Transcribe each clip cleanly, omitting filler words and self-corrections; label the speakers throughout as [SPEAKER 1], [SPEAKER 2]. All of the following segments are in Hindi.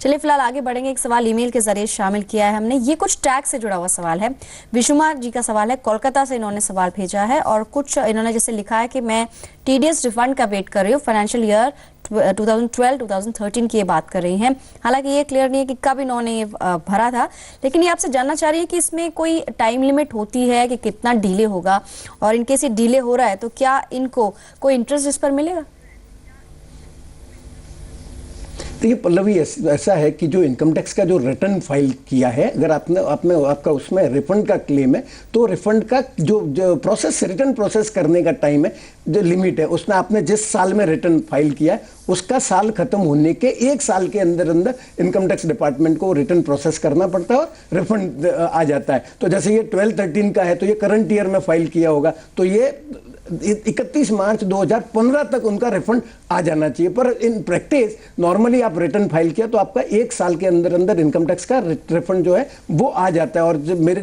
[SPEAKER 1] चलिए फिलहाल आगे बढ़ेंगे। एक सवाल ईमेल के जरिए शामिल किया है हमने, ये कुछ टैक्स से जुड़ा हुआ सवाल है। विशुमा जी का सवाल है, कोलकाता से इन्होंने सवाल भेजा है और कुछ इन्होंने जैसे लिखा है कि मैं टीडीएस रिफंड का वेट कर रही हूँ, फाइनेंशियल ईयर 2012-2013 की ये बात कर रही हैं। हालांकि ये क्लियर नहीं है कि कब इन्होंने ये भरा था, लेकिन ये आपसे जानना चाह रही है कि इसमें कोई टाइम लिमिट होती है कि कितना डिले होगा, और इनकेस ये डिले हो रहा है तो क्या इनको कोई इंटरेस्ट इस पर मिलेगा?
[SPEAKER 2] देखिए पल्लवी, ऐसा है कि जो इनकम टैक्स का जो रिटर्न फाइल किया है, अगर आपने आपका उसमें रिफंड का क्लेम है, तो रिफंड का जो प्रोसेस, रिटर्न प्रोसेस करने का टाइम है, जो लिमिट है, उसमें आपने जिस साल में रिटर्न फाइल किया है उसका साल खत्म होने के 1 साल के अंदर अंदर इनकम टैक्स डिपार्टमेंट को रिटर्न प्रोसेस करना पड़ता है और रिफंड आ जाता है। तो जैसे ये 12-13 का है तो ये करंट ईयर में फाइल किया होगा, तो ये 31 मार्च 2015 तक उनका रिफंड आ जाना चाहिए। पर इन प्रैक्टिस नॉर्मली आप रिटर्न फाइल किया तो आपका 1 साल के अंदर अंदर इनकम टैक्स का रिफंड जो है वो आ जाता है। और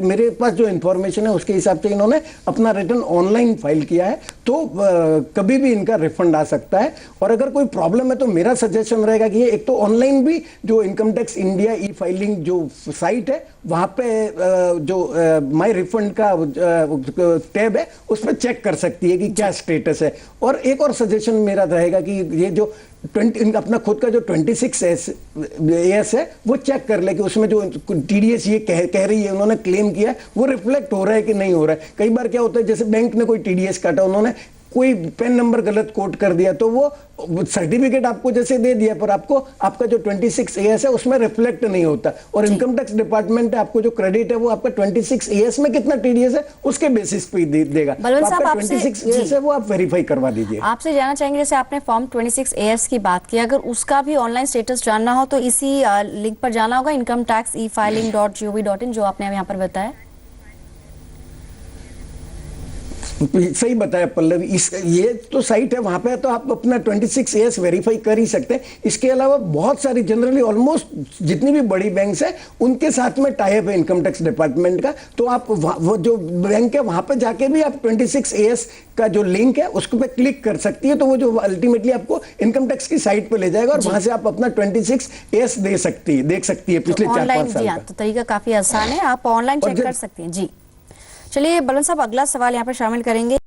[SPEAKER 2] मेरे पास जो इन्फॉर्मेशन है उसके हिसाब से इन्होंने अपना रिटर्न ऑनलाइन फाइल किया है, तो कभी भी इनका रिफंड आ सकता है। और अगर कोई प्रॉब्लम है तो मेरा सजेशन रहेगा कि एक तो ऑनलाइन भी जो इनकम टैक्स इंडिया ई फाइलिंग जो साइट है वहां पे जो माई रिफंड का टैब है उस पर चेक कर सकती है कि क्या स्टेटस है। और एक और सजेशन मेरा रहेगा कि ये जो अपना खुद का जो 26AS है वो चेक कर ले कि उसमें जो टीडीएस ये कह रही है, उन्होंने क्लेम किया वो रिफ्लेक्ट हो रहा है कि नहीं हो रहा है। कई बार क्या होता है, जैसे बैंक ने कोई टीडीएस काटा, उन्होंने कोई पेन नंबर गलत कोट कर दिया तो वो सर्टिफिकेट आपको जैसे दे दिया पर आपको आपका जो 26AS है उसमें रिफ्लेक्ट नहीं होता। और इनकम टैक्स डिपार्टमेंट आपको जो क्रेडिट है वो आपका 26AS में कितना टीडीएस है उसके बेसिस पे देगा।
[SPEAKER 1] बलवंत साहब,
[SPEAKER 2] आपका 26AS है वो आप वेरीफाई करवा दीजिए।
[SPEAKER 1] आपसे जानना चाहेंगे, जैसे आपने फॉर्म 26AS की बात की, अगर उसका भी ऑनलाइन स्टेटस जानना हो तो इसी लिंक पर जाना होगा, incometaxefiling.gov.in, जो आपने यहाँ पर बताया।
[SPEAKER 2] सही बताया पल्लवी, ये तो साइट है, वहां पे तो आप अपना 26AS वेरीफाई कर ही सकते हैं। इसके अलावा बहुत सारी जनरली ऑलमोस्ट जितनी भी बड़ी बैंक्स है उनके साथ में टाई अप है इनकम टैक्स डिपार्टमेंट का, तो आप वो जो बैंक है वहां पे जाके भी आप 26AS का जो लिंक है उसको पे क्लिक कर सकती है, तो वो जो अल्टीमेटली आपको इनकम टैक्स की साइट पे ले जाएगा और वहां से आप अपना 26AS देख सकती है पिछले 4-5 साल का।
[SPEAKER 1] तो तरीका काफी आसान है, आप ऑनलाइन चेक कर सकते हैं जी। चलिए बलवंत साहब, अगला सवाल यहाँ पर शामिल करेंगे।